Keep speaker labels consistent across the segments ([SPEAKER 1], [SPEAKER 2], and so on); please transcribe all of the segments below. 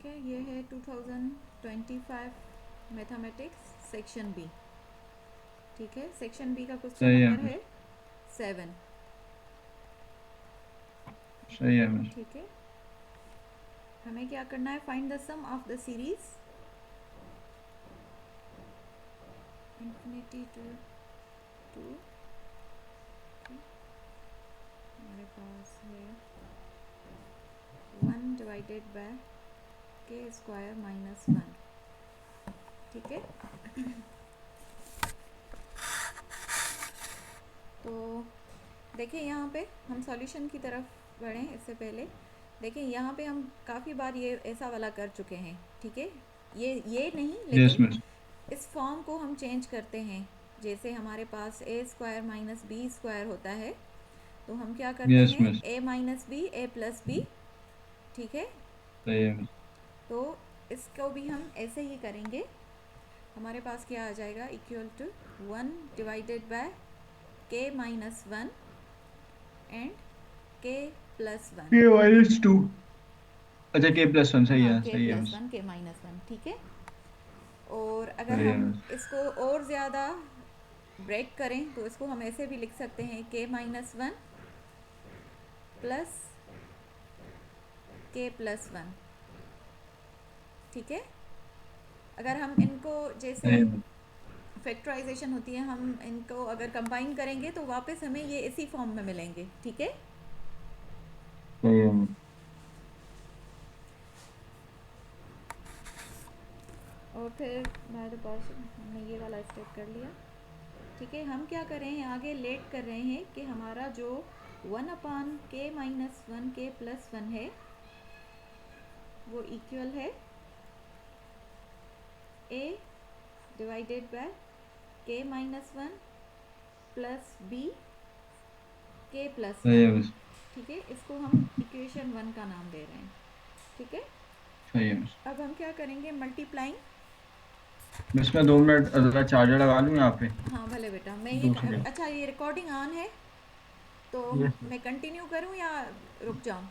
[SPEAKER 1] ठीक है, ये है 2025 मैथमेटिक्स सेक्शन बी। ठीक है, सेक्शन बी का क्वेश्चन
[SPEAKER 2] सही है
[SPEAKER 1] नंबर
[SPEAKER 2] मिस।
[SPEAKER 1] है 7।
[SPEAKER 2] सही है मिस।
[SPEAKER 1] ठीक है, हमें क्या करना है, find the sum of the series infinity to two हमारे पास है 1 divided by k square minus 1। ठीक है, तो देखिए यहाँ पे हम सॉल्यूशन की तरफ बढ़ें इससे पहले देखिए यहाँ पे हम काफ़ी बार ये ऐसा वाला कर चुके हैं। ठीक है, ये नहीं,
[SPEAKER 2] यस
[SPEAKER 1] लेकिन
[SPEAKER 2] मिस।
[SPEAKER 1] इस फॉर्म को हम चेंज करते हैं। जैसे हमारे पास ए स्क्वायर माइनस बी स्क्वायर होता है, तो हम क्या करते
[SPEAKER 2] यस
[SPEAKER 1] हैं,
[SPEAKER 2] मिस।
[SPEAKER 1] ए माइनस बी ए प्लस बी। ठीक है,
[SPEAKER 2] सही है मिस।
[SPEAKER 1] तो इसको भी हम ऐसे ही करेंगे। हमारे पास क्या आ जाएगा, equal to 1 divided by k minus 1 and के प्लस 1।
[SPEAKER 2] के माइनस टू। अच्छा के प्लस वन,
[SPEAKER 1] हाँ, के
[SPEAKER 2] सही है
[SPEAKER 1] प्लस
[SPEAKER 2] मिस।
[SPEAKER 1] 1 के माइनस 1। ठीक है, और अगर
[SPEAKER 2] सही है
[SPEAKER 1] हम
[SPEAKER 2] मिस।
[SPEAKER 1] इसको और ज़्यादा ब्रेक करें तो इसको हम ऐसे भी लिख सकते हैं, के माइनस 1 प्लस के प्लस 1। ठीक है, अगर हम इनको जैसे
[SPEAKER 2] सही है मिस।
[SPEAKER 1] फैक्टराइजेशन होती है, हम इनको अगर कंबाइन करेंगे तो वापस हमें ये इसी फॉर्म में मिलेंगे। ठीक है,
[SPEAKER 2] सही है मिस।
[SPEAKER 1] और फिर बाय द पार्शियल हमने ये वाला स्टेप कर लिया। ठीक है, हम क्या कर रहे हैं, आगे लेट कर रहे हैं कि हमारा जो 1/k-1 के प्लस 1 है वो इक्वल है a divided by k minus 1 plus b k plus
[SPEAKER 2] सही
[SPEAKER 1] 1।
[SPEAKER 2] है मिस।
[SPEAKER 1] ठीक है, इसको हम इक्वेशन 1 का नाम दे रहे हैं। ठीक है,
[SPEAKER 2] सही है मिस।
[SPEAKER 1] अब हम क्या करेंगे, मल्टीप्लाइंग।
[SPEAKER 2] मिस मैं 2 मिनट जरा चार्जर लगा लूँ यहाँ पे।
[SPEAKER 1] हाँ भले बेटा, मैं ये
[SPEAKER 2] 2 सेकंड।
[SPEAKER 1] अच्छा, ये रिकॉर्डिंग ऑन है तो
[SPEAKER 2] यस
[SPEAKER 1] मैं
[SPEAKER 2] मिस।
[SPEAKER 1] कंटिन्यू करूँ या रुक जाऊँ।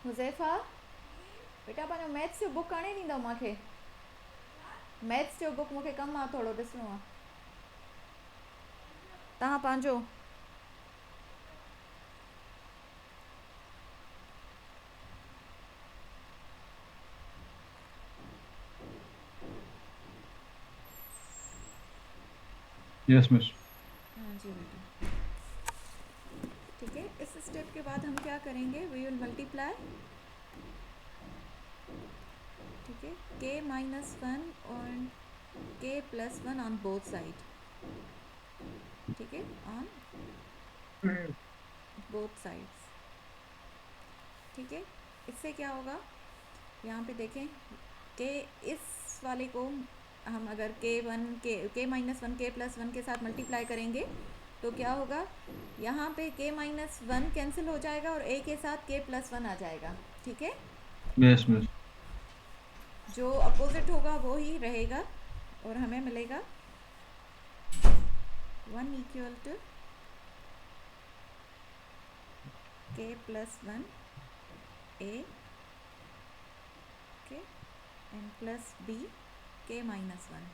[SPEAKER 1] हुज़ैफ़ा, बेटा पंहिंजो मैथ्स जो बुक आणे ॾींदव मूंखे। मैथ्स जो बुक मूंखे कमु आहे, थोरो ॾिसणो आहे। तव्हां पंहिंजो
[SPEAKER 2] यस मिस।
[SPEAKER 1] हाँ जी बेटा। ठीक है, इस स्टेप के बाद हम क्या करेंगे, वी विल मल्टीप्लाई, ठीक है, के माइनस वन और के plus one on both side, ठीक है, ऑन बोथ साइड्स। ठीक है, इससे क्या होगा, यहाँ पे देखें, के इस वाले को हम अगर के minus one k plus one के साथ मल्टीप्लाई करेंगे तो क्या होगा, यहाँ पे के माइनस वन कैंसिल हो जाएगा और ए के साथ के प्लस वन आ जाएगा। ठीक है,
[SPEAKER 2] यस मिस।
[SPEAKER 1] जो अपोजिट होगा वो ही रहेगा और हमें मिलेगा वन इक्वल टू के प्लस वन ए के एंड प्लस बी के माइनस वन।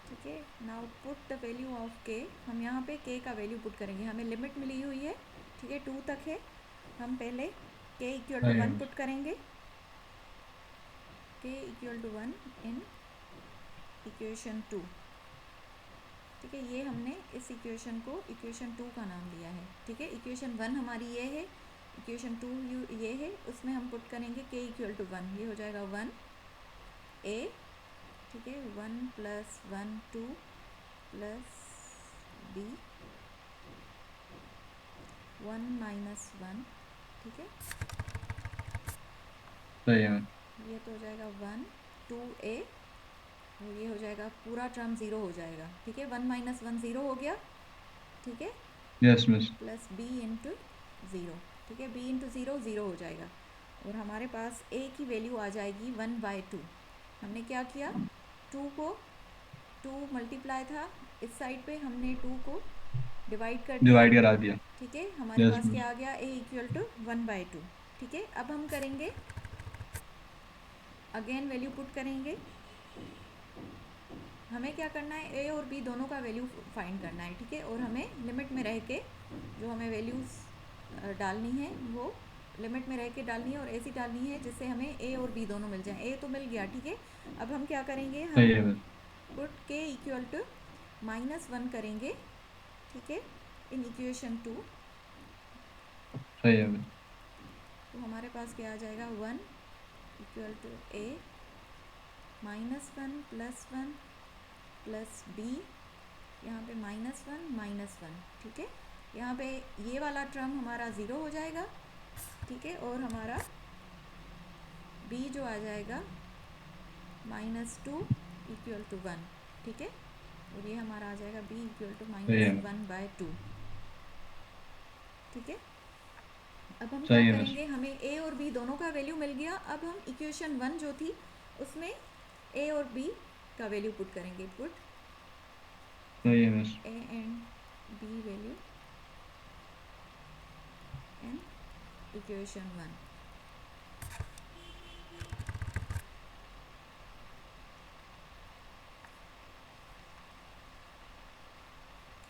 [SPEAKER 1] ठीक है, now put the value of के, हम यहाँ पे के का वैल्यू पुट करेंगे, हमें लिमिट मिली हुई है, ठीक है, 2 तक है। हम पहले के इक्वल टू
[SPEAKER 2] सही है
[SPEAKER 1] वन
[SPEAKER 2] मिस।
[SPEAKER 1] पुट करेंगे, k equal to one in equation 2। ठीक है, ये हमने इस इक्वेशन को इक्वेशन 2 का नाम दिया है। ठीक है, इक्वेशन 1 हमारी ये है, इक्वेशन 2 ये है, उसमें हम पुट करेंगे के इक्वल टू वन, ये हो जाएगा वन ए, ठीक है, one plus one two plus b one minus one. ठीक है,
[SPEAKER 2] सही है मिस।
[SPEAKER 1] ये तो हो जाएगा वन टू ए और ये हो जाएगा पूरा टर्म ज़ीरो हो जाएगा। ठीक है, वन माइनस वन ज़ीरो हो गया। ठीक है,
[SPEAKER 2] yes miss.
[SPEAKER 1] Plus b into zero. ठीक है, बी इंटू ज़ीरो ज़ीरो हो जाएगा और हमारे पास ए की वैल्यू आ जाएगी वन बाय टू। हमने क्या किया, टू को टू मल्टीप्लाई था, इस साइड पे हमने टू को डिवाइड कर दिया।
[SPEAKER 2] डिवाइड करा दिया।
[SPEAKER 1] ठीक है, हमारे
[SPEAKER 2] यस
[SPEAKER 1] पास
[SPEAKER 2] मिस।
[SPEAKER 1] क्या आ गया, A equal to one by two. ठीक है, अब हम करेंगे अगेन वैल्यू पुट करेंगे। हमें क्या करना है, ए और बी दोनों का वैल्यू फाइंड करना है। ठीक है, और हमें लिमिट में रह के जो हमें वैल्यूज़ डालनी है वो लिमिट में रह के डालनी है और ऐसी डालनी है जिससे हमें ए और बी दोनों मिल जाए। ए तो मिल गया, ठीक है, अब हम क्या करेंगे, हम
[SPEAKER 2] सही है मिस।
[SPEAKER 1] पुट के इक्वल टू माइनस वन करेंगे। ठीक है, इन इक्वेशन 2,
[SPEAKER 2] सही है मिस।
[SPEAKER 1] तो हमारे पास क्या आ जाएगा, one equal to a minus one plus b, यहाँ पे माइनस वन। ठीक है, यहाँ पे ये वाला टर्म हमारा ज़ीरो हो जाएगा। ठीक है, और हमारा बी जो आ जाएगा minus two equal to one. ठीक है, और ये हमारा आ जाएगा बी इक्वल टू
[SPEAKER 2] सही
[SPEAKER 1] माइनस
[SPEAKER 2] है मिस।
[SPEAKER 1] One by two. ठीक है, अब हम क्या
[SPEAKER 2] सही है मिस।
[SPEAKER 1] करेंगे, हमें ए और बी दोनों का वैल्यू मिल गया। अब हम इक्वेशन 1 जो थी उसमें ए और बी का वैल्यू पुट करेंगे, पुट
[SPEAKER 2] सही है miss.
[SPEAKER 1] A and b value in equation 1।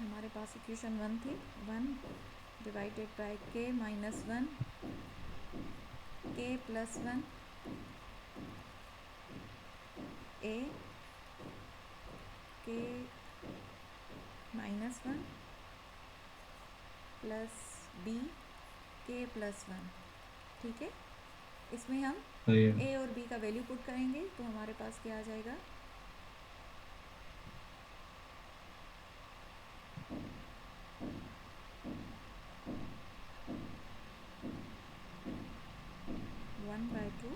[SPEAKER 1] हमारे पास इक्वेशन 1 थी, one divided by k minus one k plus one a k minus one plus b k plus one. ठीक है, इसमें हम
[SPEAKER 2] सही है।
[SPEAKER 1] ए और बी का वैल्यू पुट करेंगे तो हमारे पास क्या आ जाएगा, वन बाय टू,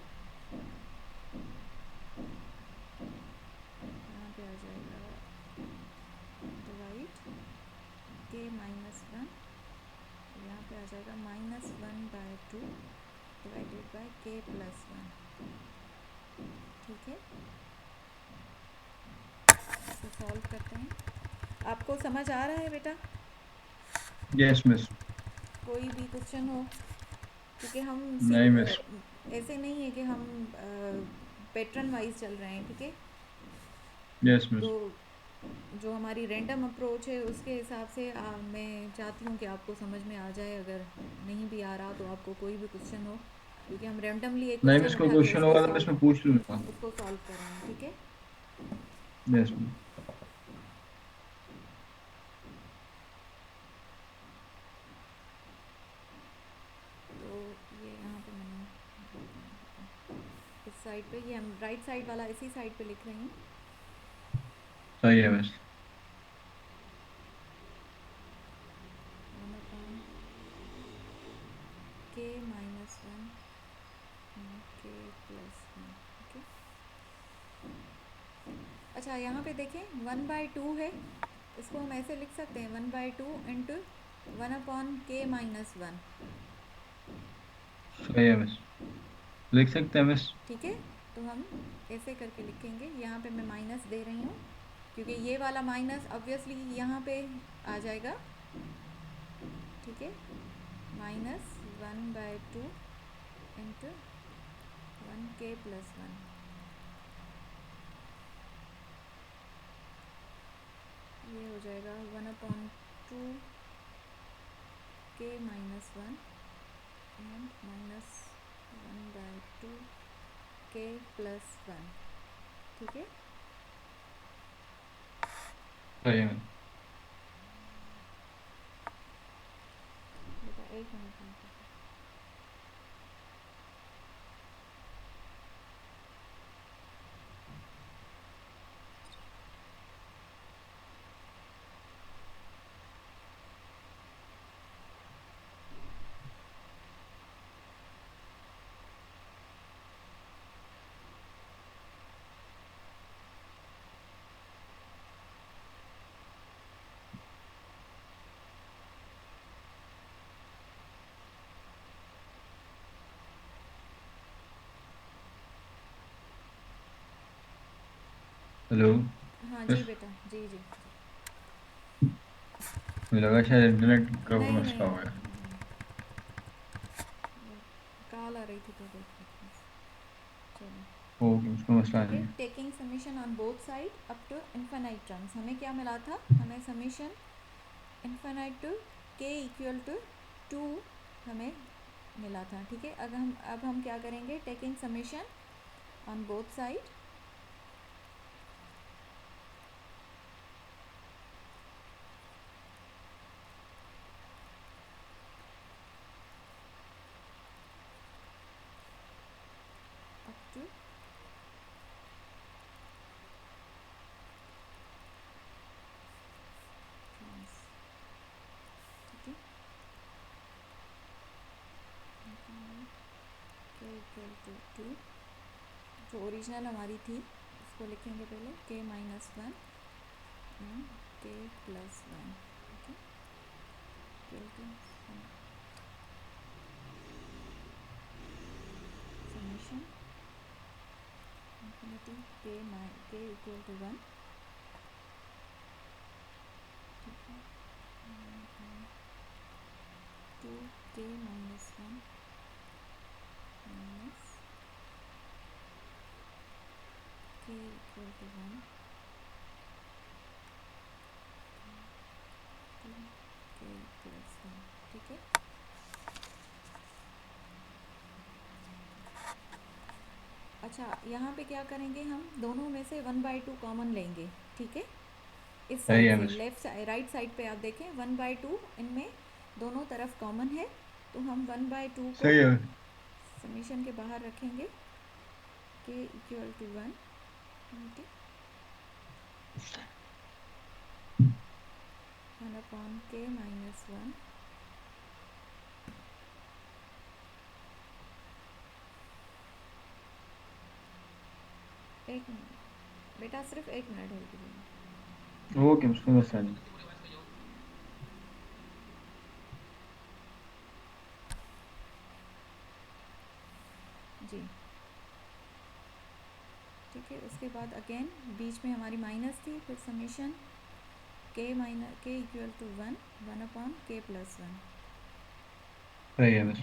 [SPEAKER 1] यहाँ पे आ जाएगा डिवाइड के माइनस वन, यहाँ पे आ जाएगा minus one by two divided by के प्लस वन। ठीक है, इसको सॉल्व करते हैं। आपको समझ आ रहा है बेटा,
[SPEAKER 2] यस मिस।
[SPEAKER 1] कोई भी क्वेश्चन हो, क्योंकि हम
[SPEAKER 2] नहीं मिस।
[SPEAKER 1] ऐसे नहीं है कि हम पैटर्न वाइज चल रहे हैं। ठीक है,
[SPEAKER 2] यस मिस।
[SPEAKER 1] तो जो हमारी रैंडम अप्रोच है उसके हिसाब से मैं चाहती हूँ कि आपको समझ में आ जाए। अगर नहीं भी आ रहा तो आपको कोई भी क्वेश्चन हो, क्योंकि हम रैंडमली एक
[SPEAKER 2] नहीं मिस,
[SPEAKER 1] क्वेश्चन
[SPEAKER 2] कोई
[SPEAKER 1] उठा के
[SPEAKER 2] क्वेश्चन होगा तो मैं इसमें पूछ लूँगा।
[SPEAKER 1] उसको सॉल्व कर रहे हैं। ठीक है,
[SPEAKER 2] यस।
[SPEAKER 1] तो ये यहाँ पे मैंने इस साइड पे, ये हम राइट साइड वाला इसी साइड पे लिख रही हूँ।
[SPEAKER 2] सही है बस।
[SPEAKER 1] 1 के minus one k plus one. Okay, अच्छा यहाँ पे देखें 1/2 है, इसको हम ऐसे लिख सकते हैं 1/2 इंटू 1/k-1।
[SPEAKER 2] सही है बस, लिख सकते हैं बस।
[SPEAKER 1] ठीक है, तो हम ऐसे करके लिखेंगे। यहाँ पे मैं माइनस दे रही हूँ क्योंकि ये वाला माइनस ऑब्वियसली यहाँ पे आ जाएगा। ठीक है, -1/2 इंटू 1k+1। ये हो जाएगा 1/2 k-1 एंड -1/2 k+1। ठीक है,
[SPEAKER 2] सही है।
[SPEAKER 1] बेटा एक मिनट में।
[SPEAKER 2] हेलो।
[SPEAKER 1] हाँ जी
[SPEAKER 2] यस।
[SPEAKER 1] बेटा, जी जी।
[SPEAKER 2] मुझे लगा शायद इंटरनेट का कोई
[SPEAKER 1] नहीं नहीं
[SPEAKER 2] मसला हो गया।
[SPEAKER 1] नहीं, कॉल आ रही थी तो देख रही थी बस। चलो,
[SPEAKER 2] ओके, उसका मसला
[SPEAKER 1] ठीक
[SPEAKER 2] नहीं
[SPEAKER 1] है।
[SPEAKER 2] है।
[SPEAKER 1] Taking summation on both side up to infinite terms, हमें क्या मिला था? हमें summation infinite to k equal to 2 हमें मिला था। ठीक है, अब हम क्या करेंगे? Taking summation on both side up to terms. ठीक है, के इक्वल टू 2, जो ओरिजिनल हमारी थी उसको लिखेंगे पहले, k-1 and k+1। Okay, equal to summation infinity k equal to 1। ठीक है, 2k-1 minus k equal to 1 to k+1। ठीक है, अच्छा यहाँ पे क्या करेंगे? हम दोनों में से 1/2 कॉमन लेंगे। ठीक है, इस
[SPEAKER 2] सही
[SPEAKER 1] साइड
[SPEAKER 2] है
[SPEAKER 1] से
[SPEAKER 2] बस।
[SPEAKER 1] लेफ्ट साइड, राइट साइड पे आप देखें 1/2 इनमें दोनों तरफ कॉमन है, तो हम 1/2 को
[SPEAKER 2] सही है बस।
[SPEAKER 1] समीशन के बाहर रखेंगे, के इक्वल टू 1। ठीक है, 1/k-1। एक मिनट बेटा, सिर्फ एक मिनट होल्ड कीजिए।
[SPEAKER 2] ओके, उसका मसला नहीं।
[SPEAKER 1] जी, ठीक है। उसके बाद अगेन बीच में हमारी माइनस थी, फिर समीशन के इक्वल टू 1, 1/k+1।
[SPEAKER 2] सही है बस।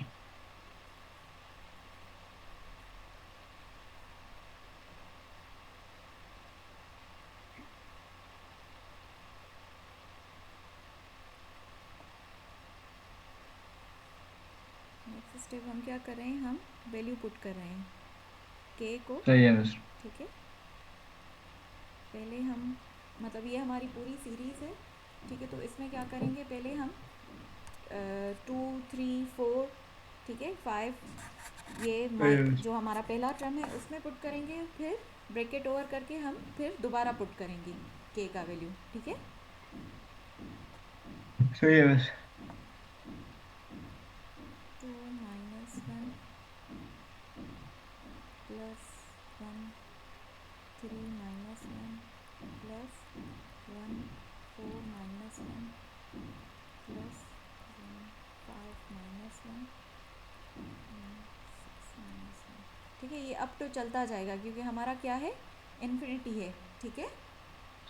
[SPEAKER 1] नेक्स्ट स्टेप हम क्या कर रहे हैं? हम वैल्यू पुट कर रहे हैं के को।
[SPEAKER 2] सही है बस।
[SPEAKER 1] ठीक है, पहले हम मतलब ये हमारी पूरी सीरीज़ है, ठीक है। तो इसमें क्या करेंगे, पहले हम 2 3 4, ठीक है, 5, ये
[SPEAKER 2] सही है
[SPEAKER 1] जो हमारा पहला टर्म है उसमें पुट करेंगे, फिर ब्रैकेट ओवर करके हम फिर दोबारा पुट करेंगे के का वैल्यू, ठीक है।
[SPEAKER 2] सही है बस।
[SPEAKER 1] 2 - 1 प्लस 1 3 - 1 प्लस 1 4 - 1 प्लस 5 - 1 6 - 1, ठीक है। ये अप टू चलता जाएगा क्योंकि हमारा क्या है, इन्फिनिटी है, ठीक है।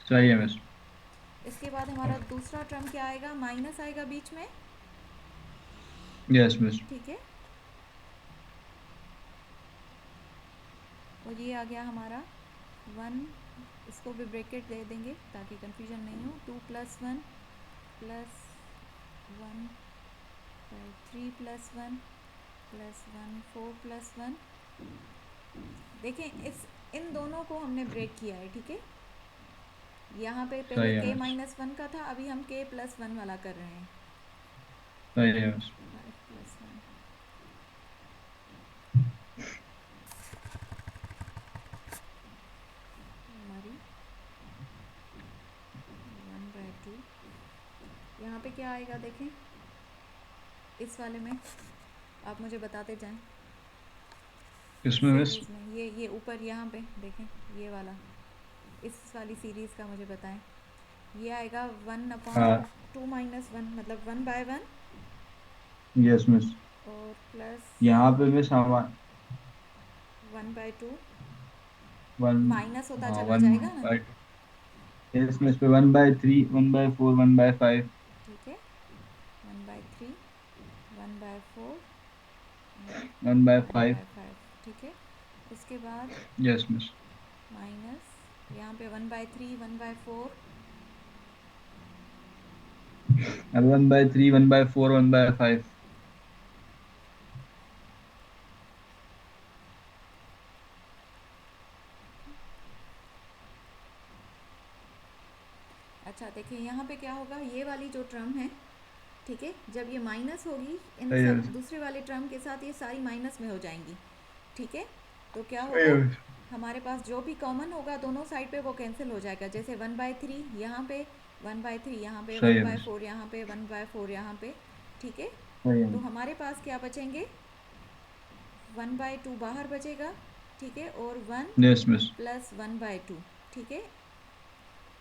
[SPEAKER 2] सही है बस।
[SPEAKER 1] इसके बाद हमारा दूसरा टर्म क्या आएगा, माइनस आएगा बीच में,
[SPEAKER 2] यस बस।
[SPEAKER 1] ठीक है। और ये आ गया हमारा 1, इसको भी ब्रैकेट दे देंगे ताकि कंफ्यूजन नहीं हो। 2 + 1 प्लस 1/3 + 1 प्लस 1 4 + 1। देखें, इस इन दोनों को हमने ब्रेक किया है, ठीक है। यहाँ पे पहले
[SPEAKER 2] सही है
[SPEAKER 1] k -
[SPEAKER 2] बस।
[SPEAKER 1] 1 का था, अभी हम k + 1 वाला कर रहे हैं।
[SPEAKER 2] सही है बस।
[SPEAKER 1] 5 + 1 हमारी 1/2। यहाँ पे क्या आएगा देखें, इस वाले में आप मुझे बताते जाएं। इस
[SPEAKER 2] इसमें बस।
[SPEAKER 1] सीरीज़ में ये ऊपर यहाँ पे देखें, ये वाला, इस वाली सीरीज़ का मुझे बताएं। ये आएगा 1/2
[SPEAKER 2] हाँ।
[SPEAKER 1] - 1 मतलब 1/1,
[SPEAKER 2] यस मिस।
[SPEAKER 1] और प्लस
[SPEAKER 2] यहाँ पे मैं सामान
[SPEAKER 1] 1/2
[SPEAKER 2] वन।
[SPEAKER 1] माइनस होता
[SPEAKER 2] हाँ
[SPEAKER 1] चला
[SPEAKER 2] वन
[SPEAKER 1] जाएगा ना,
[SPEAKER 2] बाई। इसमें इस पे 1/3 1/4 1/5।
[SPEAKER 1] ठीक है। 1/3 1/4
[SPEAKER 2] one by
[SPEAKER 1] one
[SPEAKER 2] five
[SPEAKER 1] by five ठीक है। उसके बाद
[SPEAKER 2] यस मिस।
[SPEAKER 1] माइनस, यहाँ पे 1/3 1/4,
[SPEAKER 2] अब 1/3 1/4 1/5।
[SPEAKER 1] अच्छा देखिए यहाँ पे क्या होगा, ये वाली जो टर्म है, ठीक है, जब ये माइनस होगी इन
[SPEAKER 2] सही है
[SPEAKER 1] सब
[SPEAKER 2] मिस।
[SPEAKER 1] दूसरे वाले टर्म के साथ, ये सारी माइनस में हो जाएंगी, ठीक है। तो क्या
[SPEAKER 2] सही है
[SPEAKER 1] होगा,
[SPEAKER 2] मिस।
[SPEAKER 1] हमारे पास जो भी कॉमन होगा दोनों साइड पे वो कैंसिल हो जाएगा। जैसे 1/3 यहाँ पे, 1/3 यहाँ पे,
[SPEAKER 2] सही
[SPEAKER 1] वन
[SPEAKER 2] है
[SPEAKER 1] बाय
[SPEAKER 2] मिस।
[SPEAKER 1] फोर यहाँ पे, 1/4 यहाँ पे, ठीक है।
[SPEAKER 2] सही है
[SPEAKER 1] तो
[SPEAKER 2] मिस।
[SPEAKER 1] हमारे पास क्या बचेंगे, 1/2 बाहर बचेगा, ठीक है, और 1
[SPEAKER 2] यस मिस।
[SPEAKER 1] + 1/2, ठीक है।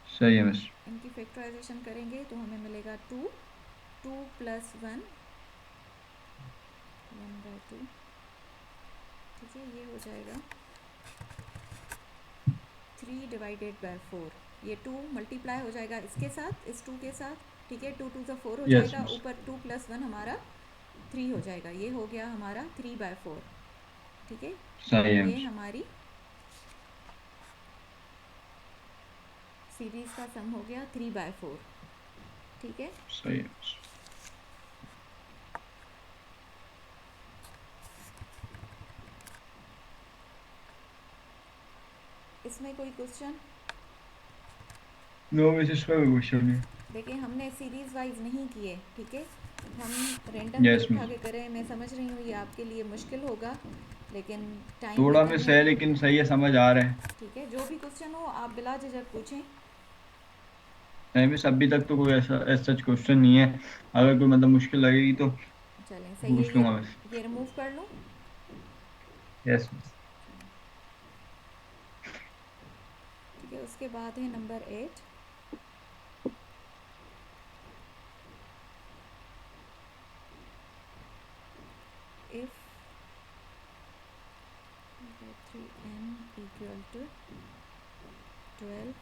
[SPEAKER 2] सही है मिस।
[SPEAKER 1] इनकी फैक्टराइजेशन करेंगे तो हमें मिलेगा 2, 2 + 1 1/2, ठीक है। ये हो जाएगा 3/4। ये 2 मल्टीप्लाई हो जाएगा इसके साथ, इस 2 के साथ, ठीक है। 2 2 ज़ा 4 हो
[SPEAKER 2] यस
[SPEAKER 1] जाएगा,
[SPEAKER 2] मिस।
[SPEAKER 1] ऊपर 2 + 1 हमारा 3 हो जाएगा। ये हो गया हमारा 3/4, ठीक है।
[SPEAKER 2] सही है
[SPEAKER 1] ये
[SPEAKER 2] मिस।
[SPEAKER 1] हमारी सीरीज़ का सम हो गया 3/4, ठीक है।
[SPEAKER 2] सही है मिस।
[SPEAKER 1] इसमें कोई क्वेश्चन?
[SPEAKER 2] नो मिस, इसका कोई क्वेश्चन नहीं।
[SPEAKER 1] देखिए हमने सीरीज़ वाइज नहीं किए, ठीक है, हम रेंडमली
[SPEAKER 2] यस
[SPEAKER 1] उठा
[SPEAKER 2] मिस।
[SPEAKER 1] के करें। मैं समझ रही हूँ ये आपके लिए मुश्किल होगा, लेकिन टाइम भी
[SPEAKER 2] थोड़ा
[SPEAKER 1] कम
[SPEAKER 2] मिस
[SPEAKER 1] है,
[SPEAKER 2] है लेकिन सही है, समझ आ रहा है।
[SPEAKER 1] ठीक है। जो भी क्वेश्चन हो आप बिला झिझक पूछें।
[SPEAKER 2] नहीं मिस, अभी तक तो कोई ऐसा सच क्वेश्चन नहीं है। अगर कोई मतलब मुश्किल लगेगी तो
[SPEAKER 1] चलें सही है,
[SPEAKER 2] पूछ लूंगा बस।
[SPEAKER 1] ये रिमूव कर लूँ,
[SPEAKER 2] यस मिस।
[SPEAKER 1] ठीक है। उसके बाद है नंबर 8, इफ़ 3n = 12।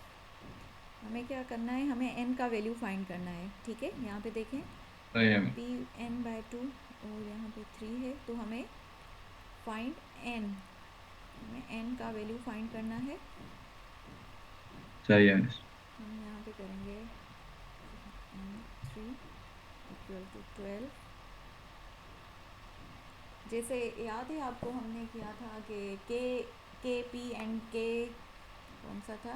[SPEAKER 1] हमें क्या करना है, हमें n का वैल्यू फाइंड करना है, ठीक है। यहाँ पे देखें,
[SPEAKER 2] सही है मिस।
[SPEAKER 1] Pn/2 और यहाँ पे 3 है, तो हमें फाइंड n, हमें n का वैल्यू फाइंड करना है।
[SPEAKER 2] सही है मिस।
[SPEAKER 1] हम यहाँ पे करेंगे n3 = 12। जैसे याद है आपको, हमने किया था कि के पी एंड के, कौन सा था,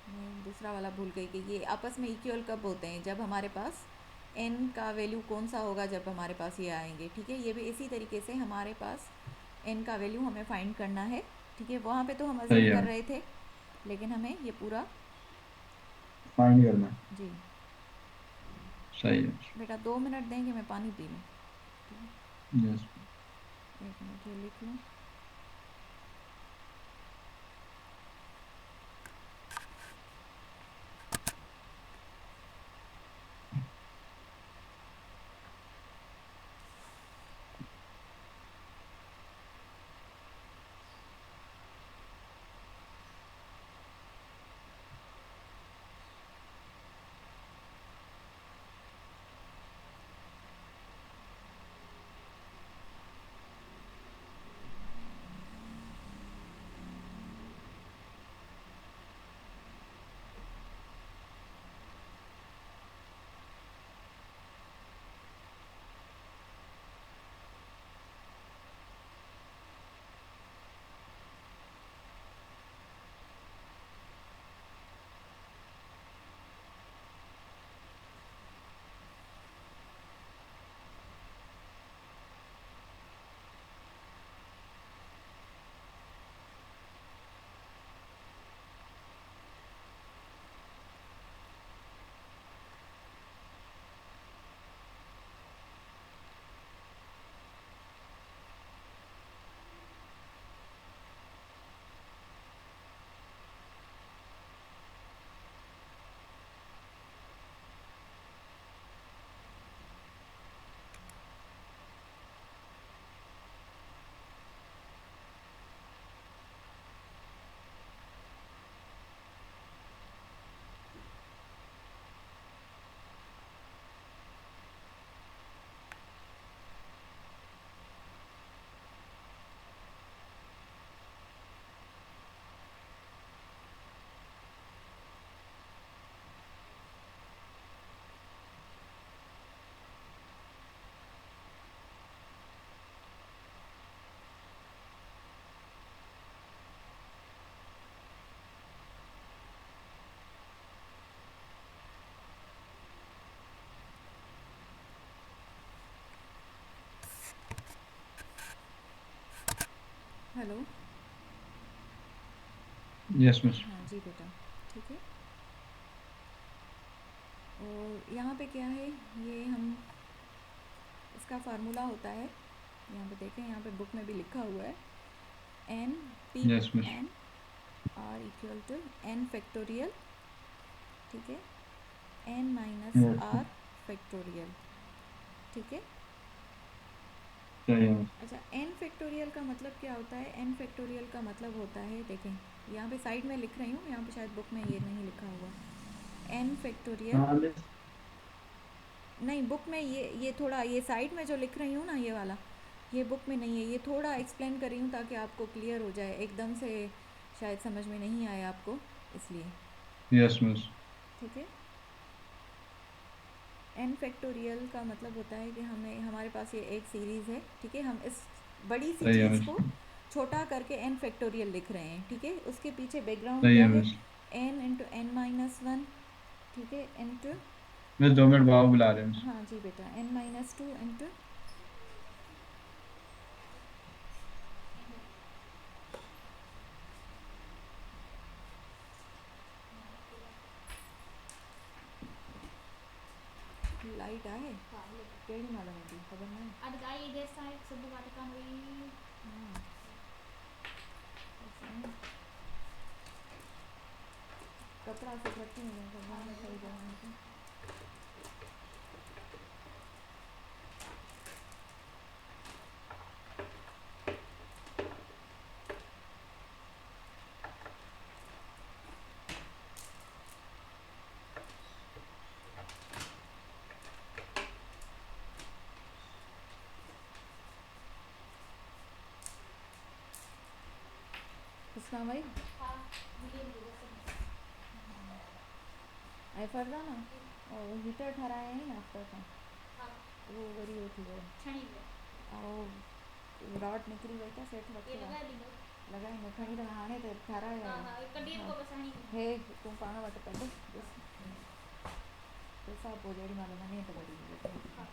[SPEAKER 1] मैं दूसरा वाला भूल गई कि ये आपस में इक्वल कब होते हैं, जब हमारे पास n का वैल्यू कौन सा होगा जब हमारे पास ये आएंगे। ठीक है, ये भी इसी तरीके से हमारे पास n का वैल्यू हमें फाइंड करना है। ठीक है, वहाँ पे तो हम
[SPEAKER 2] सही
[SPEAKER 1] अज्यूम
[SPEAKER 2] है
[SPEAKER 1] कर
[SPEAKER 2] मैम,
[SPEAKER 1] रहे थे, लेकिन हमें ये पूरा।
[SPEAKER 2] फाइंड करना है।
[SPEAKER 1] जी
[SPEAKER 2] सही है।
[SPEAKER 1] बेटा, 2 मिनट देंगे, मैं पानी पी लूँ।
[SPEAKER 2] यस।
[SPEAKER 1] 1 मिनट ये लिख लूँ। हेलो।
[SPEAKER 2] Yes miss.
[SPEAKER 1] हाँ जी बेटा, ठीक है। और यहाँ पे क्या है, ये हम इसका फार्मूला होता है, यहाँ पे देखें, यहाँ पे बुक में भी लिखा हुआ है, n p
[SPEAKER 2] yes miss.
[SPEAKER 1] N r equal to n factorial. ठीक है, n minus
[SPEAKER 2] okay.
[SPEAKER 1] R factorial. ठीक है।
[SPEAKER 2] सही है मिस।
[SPEAKER 1] अच्छा, एन फैक्टोरियल का मतलब क्या होता है? एन फैक्टोरियल का मतलब होता है, देखें यहाँ पे साइड में लिख रही हूँ, यहाँ पे शायद बुक में ये नहीं लिखा हुआ। एन फैक्टोरियल,
[SPEAKER 2] हाँ मिस।
[SPEAKER 1] नहीं बुक में ये थोड़ा, ये साइड में जो लिख रही हूँ ना ये वाला, ये बुक में नहीं है। ये थोड़ा एक्सप्लेन कर रही हूँ ताकि आपको क्लियर हो जाए, एकदम से शायद समझ में नहीं आया आपको, इसलिए।
[SPEAKER 2] Yes miss.
[SPEAKER 1] ठीक है, एन फैक्टोरियल का मतलब होता है कि हमें, हमारे पास ये एक सीरीज़ है। ठीक है, हम इस बड़ी सी
[SPEAKER 2] सही है
[SPEAKER 1] चीज़
[SPEAKER 2] मिस।
[SPEAKER 1] को छोटा करके एन फैक्टोरियल लिख रहे हैं। ठीक है, उसके पीछे बैकग्राउंड
[SPEAKER 2] सही
[SPEAKER 1] क्या
[SPEAKER 2] है
[SPEAKER 1] है?
[SPEAKER 2] Miss.
[SPEAKER 1] N into n minus one. ठीक है, इंटू,
[SPEAKER 2] मिस 2 मिनट बाबू बुला रहे हैं मिस।
[SPEAKER 1] हाँ जी बेटा, एन माइनस टू इंटू, लाइट आहे कहिड़ी महिल वेंदी ख़बर न आहे।
[SPEAKER 3] अॼु आई देरि सां आहे, सुबुह खां दुकान हुई।
[SPEAKER 1] हाँ, कपड़ा सब रखे हुए हैं भगवान ने सही जगह पे। उसका भाई
[SPEAKER 3] हा मिली वेंदी
[SPEAKER 1] ऐं फरदाना और हीटर ठाराया आहीं आफ्टर खां,
[SPEAKER 3] हा
[SPEAKER 1] उहो वरी उहो थी वियो
[SPEAKER 3] छणी वियो
[SPEAKER 1] ऐं रॉड निकिरी वई त सेठ
[SPEAKER 3] केरु
[SPEAKER 1] रखियो
[SPEAKER 3] लॻाए
[SPEAKER 1] आहे,
[SPEAKER 3] ॾींदो।
[SPEAKER 1] लगा इन खणी तो हाणे तो थारा
[SPEAKER 3] हाँ हाँ कॾहिं को बसाणी
[SPEAKER 1] हे तू पाण वटि कढ पैसा पोइ जहिड़ी महिल वञे त वरी
[SPEAKER 3] हाँ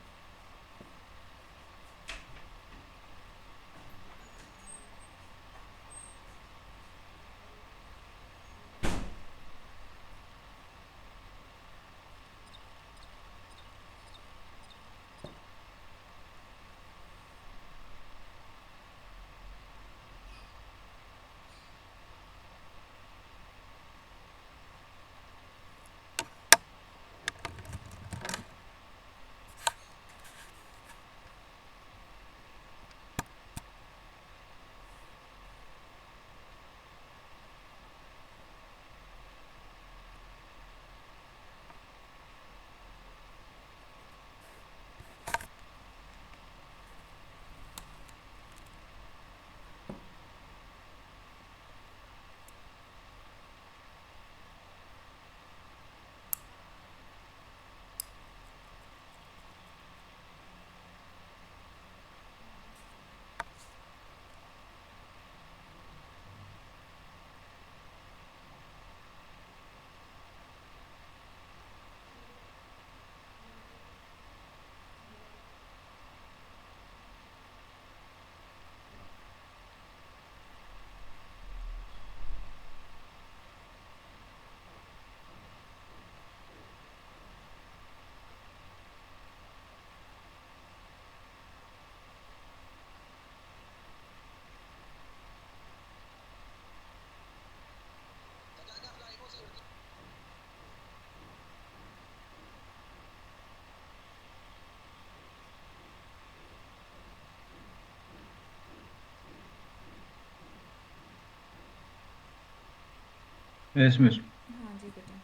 [SPEAKER 2] यस मिस।
[SPEAKER 1] हाँ जी बेटा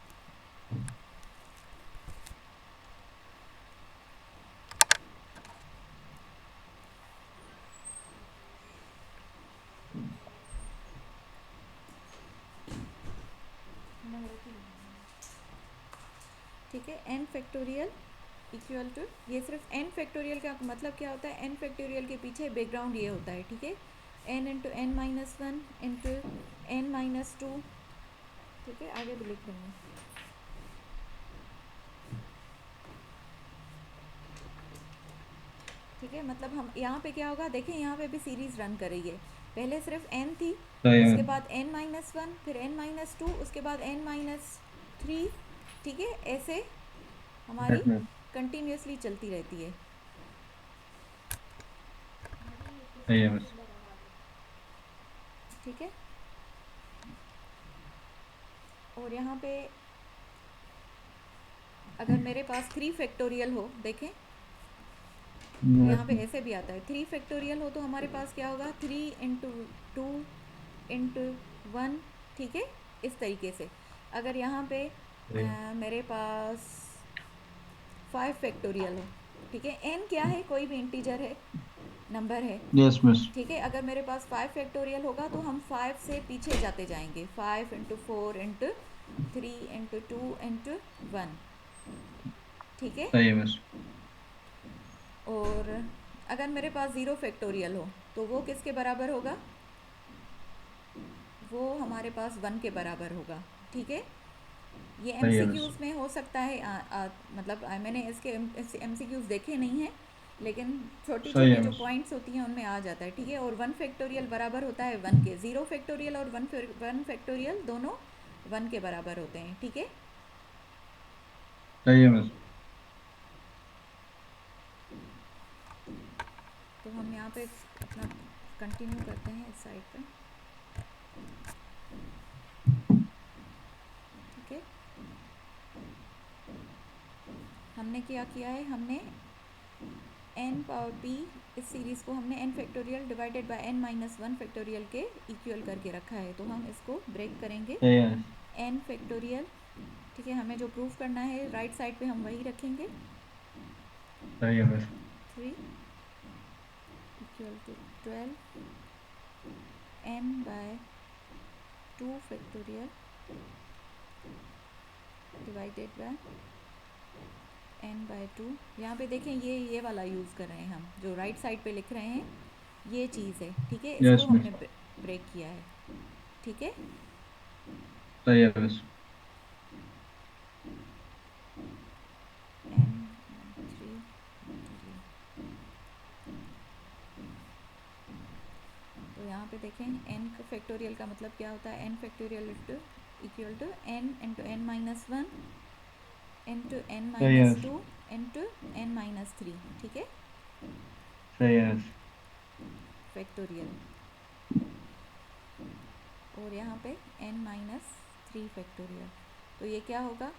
[SPEAKER 1] ठीक है n फैक्टोरियल इक्वल टू ये सिर्फ n फैक्टोरियल का मतलब क्या होता है n फैक्टोरियल के पीछे बैकग्राउंड ये होता है ठीक है n into n minus one into n minus two ठीक है आगे भी लिख दूँगी ठीक है मतलब हम यहाँ पे क्या होगा देखें यहाँ पे भी सीरीज रन कर रही है पहले सिर्फ n थी
[SPEAKER 2] सही
[SPEAKER 1] उसके
[SPEAKER 2] है
[SPEAKER 1] बाद n माइनस वन फिर n माइनस टू उसके बाद n माइनस थ्री ठीक है ऐसे हमारी
[SPEAKER 2] यस मिस।
[SPEAKER 1] कंटिन्यूसली चलती रहती है
[SPEAKER 2] सही है मिस।
[SPEAKER 1] ठीक है और यहाँ पे अगर मेरे पास 3 फैक्टोरियल हो देखें यहाँ पे ऐसे भी आता है 3 फैक्टोरियल हो तो हमारे पास क्या होगा 3 इंटू टू इंटू वन ठीक है इस तरीके से अगर यहाँ पे मेरे पास 5 फैक्टोरियल हो ठीक है n क्या है कोई भी इंटीजर है नंबर है
[SPEAKER 2] यस मिस।
[SPEAKER 1] ठीक है अगर मेरे पास 5 फैक्टोरियल होगा तो हम 5 से पीछे जाते जाएंगे 5 into four into three into two into one ठीक है
[SPEAKER 2] सही है मिस।
[SPEAKER 1] और अगर मेरे पास 0 फैक्टोरियल हो तो वो किसके बराबर होगा वो हमारे पास 1 के बराबर होगा ठीक है ये
[SPEAKER 2] सही है मिस।
[SPEAKER 1] MCQs में हो सकता है मतलब मैंने इसके MCQs देखे नहीं हैं लेकिन छोटी
[SPEAKER 2] सही
[SPEAKER 1] छोटी
[SPEAKER 2] है
[SPEAKER 1] जो
[SPEAKER 2] मिस।
[SPEAKER 1] पॉइंट्स होती हैं उनमें आ जाता है ठीक है और 1 फैक्टोरियल बराबर होता है 1 के 0 फैक्टोरियल और 1 फैक्टोरियल दोनों 1 के बराबर होते हैं ठीक है
[SPEAKER 2] सही है मिस।
[SPEAKER 1] तो हम यहाँ पे अपना कंटिन्यू करते हैं इस साइड पे ठीक है हमने क्या किया है हमने n पावर p इस सीरीज़ को हमने n factorial divided by n minus one factorial के इक्वल करके रखा है तो हम इसको ब्रेक करेंगे
[SPEAKER 2] सही है मिस।
[SPEAKER 1] n फैक्टोरियल ठीक है हमें जो प्रूफ करना है राइट साइड पे हम वही रखेंगे
[SPEAKER 2] सही है miss.
[SPEAKER 1] 3 equal to 12 n by 2 factorial divided by n by 2 यहाँ पे देखें ये वाला यूज़ कर रहे हैं हम जो राइट साइड पे लिख रहे हैं ये चीज़ है ठीक है इसको
[SPEAKER 2] यस मिस।
[SPEAKER 1] हमने ब्रेक किया है, ठीक है।
[SPEAKER 2] सही है बस।
[SPEAKER 1] n 3 तो यहाँ पे देखें n फैक्टोरियल का मतलब क्या होता है, n factorial equal to n into n minus one into n
[SPEAKER 2] सही है
[SPEAKER 1] माइनस
[SPEAKER 2] बस।
[SPEAKER 1] Two into n minus three, ठीक है,
[SPEAKER 2] सही है बस।
[SPEAKER 1] फैक्टोरियल। और यहाँ पे n माइनस थ्री फैक्टोरियल, तो ये क्या होगा,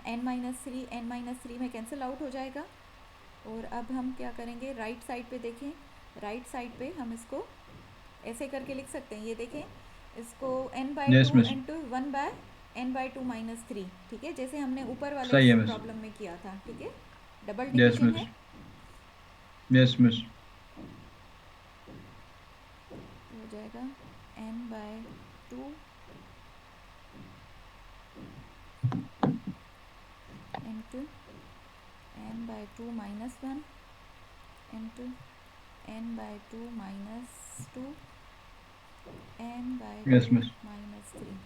[SPEAKER 1] n माइनस थ्री में कैंसिल आउट हो जाएगा। और अब हम क्या करेंगे, राइट साइड पे देखें, राइट साइड पे हम इसको ऐसे करके लिख सकते हैं, ये देखें, इसको n by
[SPEAKER 2] yes
[SPEAKER 1] two
[SPEAKER 2] miss.
[SPEAKER 1] Into one by n by two minus three, ठीक है, जैसे हमने ऊपर वाले
[SPEAKER 2] सही है मिस।
[SPEAKER 1] प्रॉब्लम में किया था, ठीक है, डबल
[SPEAKER 2] यस
[SPEAKER 1] डिवीजन
[SPEAKER 2] मिस।
[SPEAKER 1] है।
[SPEAKER 2] Yes miss.
[SPEAKER 1] हो जाएगा n by two into n by two minus one into n by two minus two n by
[SPEAKER 2] yes
[SPEAKER 1] two
[SPEAKER 2] miss.
[SPEAKER 1] Minus three.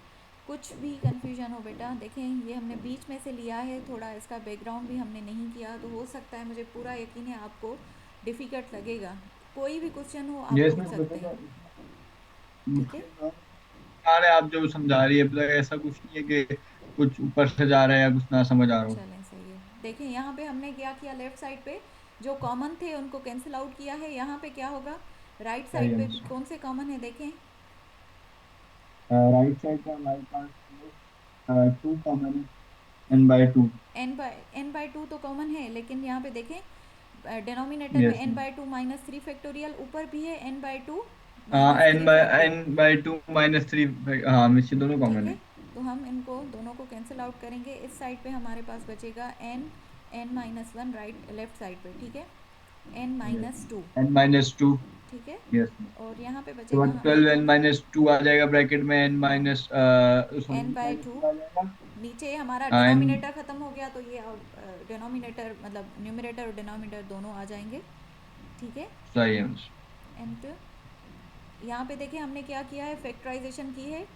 [SPEAKER 1] कुछ भी कन्फ्यूजन हो बेटा, देखें ये हमने बीच में से लिया है, थोड़ा इसका बैकग्राउंड भी हमने नहीं किया, तो हो सकता है, मुझे पूरा यकीन है आपको डिफ़िकल्ट लगेगा। कोई भी क्वेश्चन हो आप
[SPEAKER 2] यस
[SPEAKER 1] पूछ
[SPEAKER 2] मिस
[SPEAKER 1] सकते
[SPEAKER 2] बताइए।
[SPEAKER 1] हैं, ठीक है।
[SPEAKER 2] मुश्किल ना आ रहा है आप जो समझा रही है, मतलब ऐसा कुछ नहीं है कि कुछ ऊपर से जा रहा है या कुछ ना समझ आ रहा हो।
[SPEAKER 1] चलें सही है, देखें यहाँ पे हमने क्या किया, लेफ़्ट साइड पे जो कॉमन थे उनको कैंसिल आउट किया है, यहाँ पे क्या होगा, राइट
[SPEAKER 2] सही
[SPEAKER 1] साइड
[SPEAKER 2] है
[SPEAKER 1] पे
[SPEAKER 2] मिस।
[SPEAKER 1] कौन से कॉमन है देखें,
[SPEAKER 2] राइट साइड पे हमारे पास टू कॉमन है, n by two.
[SPEAKER 1] N by two तो कॉमन है, लेकिन यहाँ पे देखें डिनोमिनेटर में
[SPEAKER 2] yes
[SPEAKER 1] n
[SPEAKER 2] miss.
[SPEAKER 1] By two minus three factorial, ऊपर भी है एन बाई टू
[SPEAKER 2] हाँ
[SPEAKER 1] minus
[SPEAKER 2] n
[SPEAKER 1] three
[SPEAKER 2] by
[SPEAKER 1] factorial,
[SPEAKER 2] n by two minus three. हाँ मिस ये दोनों
[SPEAKER 1] ठीक
[SPEAKER 2] कॉमन
[SPEAKER 1] है।
[SPEAKER 2] है।
[SPEAKER 1] तो हम इनको दोनों को कैंसिल आउट करेंगे, इस साइड पे हमारे पास बचेगा n minus one, right left side पे, ठीक है, n
[SPEAKER 2] yes
[SPEAKER 1] minus two,
[SPEAKER 2] n minus two.
[SPEAKER 1] ठीक है।
[SPEAKER 2] Yes miss.
[SPEAKER 1] और यहाँ पे
[SPEAKER 2] तो
[SPEAKER 1] बचेगा हमारे
[SPEAKER 2] 12 एन
[SPEAKER 1] पास
[SPEAKER 2] माइनस टू आ जाएगा ब्रैकेट में, n minus sorry
[SPEAKER 1] n
[SPEAKER 2] n
[SPEAKER 1] by
[SPEAKER 2] minus
[SPEAKER 1] two,
[SPEAKER 2] two आ जाएगा।
[SPEAKER 1] नीचे हमारा
[SPEAKER 2] एन
[SPEAKER 1] डिनोमिनेटर ख़त्म हो गया, तो ये डिनोमिनेटर मतलब न्यूमरेटर और डिनोमिनेटर दोनों आ जाएंगे, ठीक है।
[SPEAKER 2] सही है मिस।
[SPEAKER 1] एंड यहाँ पे देखिए हमने क्या किया है, फैक्टराइजेशन की है,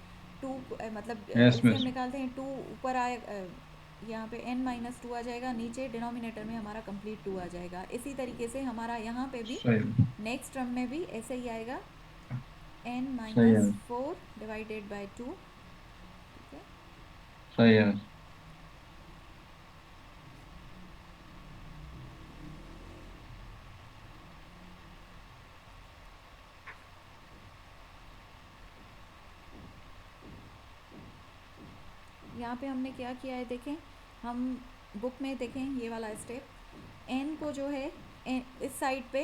[SPEAKER 1] टू मतलब
[SPEAKER 2] यस
[SPEAKER 1] एलसीएम
[SPEAKER 2] मिस।
[SPEAKER 1] निकालते हैं, टू ऊपर आए, यहाँ पे n माइनस टू आ जाएगा, नीचे डिनोमिनेटर में हमारा कंप्लीट टू आ जाएगा। इसी तरीके से हमारा यहाँ पे भी
[SPEAKER 2] सही।
[SPEAKER 1] नेक्स्ट टर्म में भी ऐसे ही आएगा, n
[SPEAKER 2] सही है
[SPEAKER 1] minus
[SPEAKER 2] miss.
[SPEAKER 1] Four divided by two, ठीक है।
[SPEAKER 2] सही है मिस।
[SPEAKER 1] यहाँ पे हमने क्या किया है देखें, हम बुक में देखें ये वाला स्टेप, n को जो है इस साइड पे,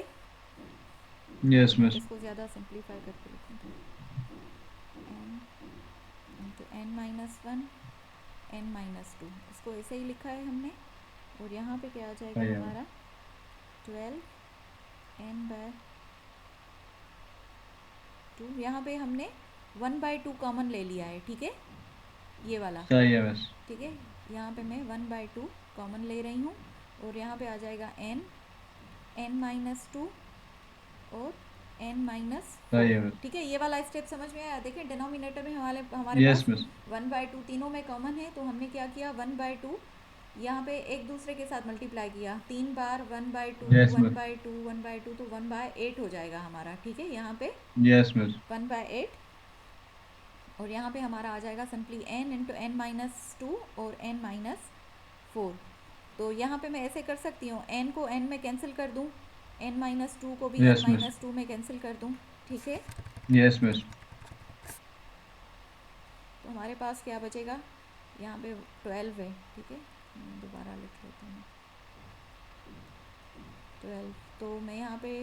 [SPEAKER 2] यस
[SPEAKER 1] मैं
[SPEAKER 2] मिस।
[SPEAKER 1] इसको ज़्यादा सिंप्लीफाई करके लिखूँगी, n into n minus one n minus two, इसको ऐसे ही लिखा है हमने। और यहाँ पे क्या आ जाएगा
[SPEAKER 2] सही है मिस।
[SPEAKER 1] हमारा 12 n बाय टू, यहाँ पे हमने 1/2 कॉमन ले लिया है, ठीक है, ये वाला,
[SPEAKER 2] सही है मिस।
[SPEAKER 1] ठीक है। यहाँ पे मैं 1/2 कॉमन ले रही हूँ, और यहाँ पे आ जाएगा n माइनस टू और n माइनस
[SPEAKER 2] सही
[SPEAKER 1] फोर,
[SPEAKER 2] है मिस।
[SPEAKER 1] ठीक है। ये वाला स्टेप समझ में आया, देखें डिनोमिनेटर में हमारे हमारे
[SPEAKER 2] यस
[SPEAKER 1] पास
[SPEAKER 2] मिस।
[SPEAKER 1] 1/2 तीनों में कॉमन है, तो हमने क्या किया, 1/2 यहाँ पे एक दूसरे के साथ मल्टीप्लाई किया, तीन बार 1/2
[SPEAKER 2] यस मिस।
[SPEAKER 1] 1/2 1/2, तो 1/8 हो जाएगा हमारा, ठीक है, यहाँ पे
[SPEAKER 2] यस मिस।
[SPEAKER 1] 1/8। और यहाँ पे हमारा आ जाएगा simply n into n minus two और n माइनस फोर। तो यहाँ पे मैं ऐसे कर सकती हूँ, n को n में कैंसिल कर दूँ, n माइनस टू को भी n
[SPEAKER 2] yes miss.
[SPEAKER 1] Minus two में कैंसिल कर दूँ, ठीक है।
[SPEAKER 2] Yes miss.
[SPEAKER 1] तो हमारे पास क्या बचेगा, यहाँ पे 12 है, ठीक है, मैं दोबारा लिख लेती हूँ 12। तो मैं यहाँ पे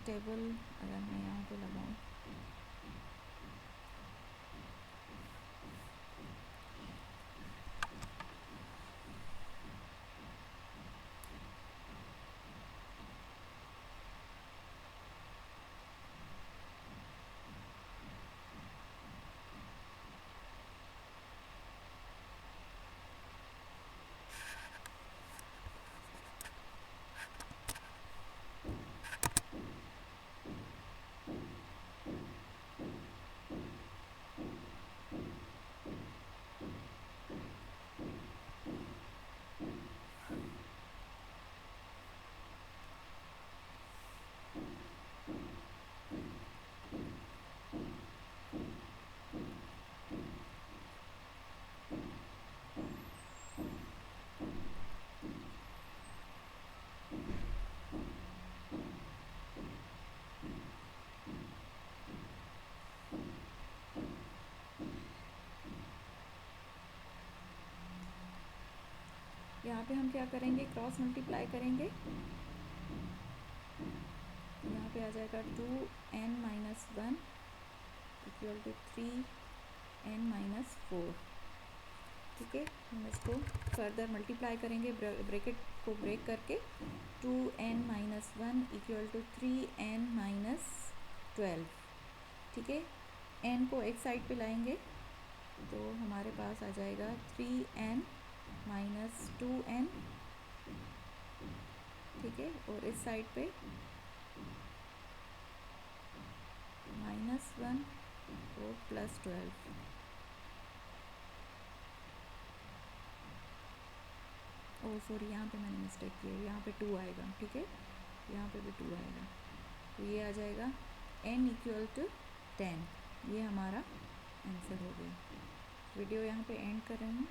[SPEAKER 1] टेबल अगर मैं यहाँ पे लगाऊँ, यहाँ पे हम क्या करेंगे, क्रॉस मल्टीप्लाई करेंगे, यहाँ पे आ जाएगा 2n-1 इक्वल टू 3n-4। ठीक है, हम इसको फर्दर मल्टीप्लाई करेंगे, ब्रैकेट को ब्रेक करके, 2n-1 इक्वल टू 3n-12। ठीक है, n को एक साइड पे लाएंगे तो हमारे पास आ जाएगा 3n-2n। ठीक है, और इस साइड पे -1 और +12। ओह सॉरी, यहाँ पे मैंने मिस्टेक किया, यहाँ पे 2 आएगा। ठीक है, यहाँ पे भी 2 आएगा, तो ये आ जाएगा n इक्वल टू 10। ये हमारा आंसर हो गया। वीडियो यहाँ पे एंड कर रहे हैं।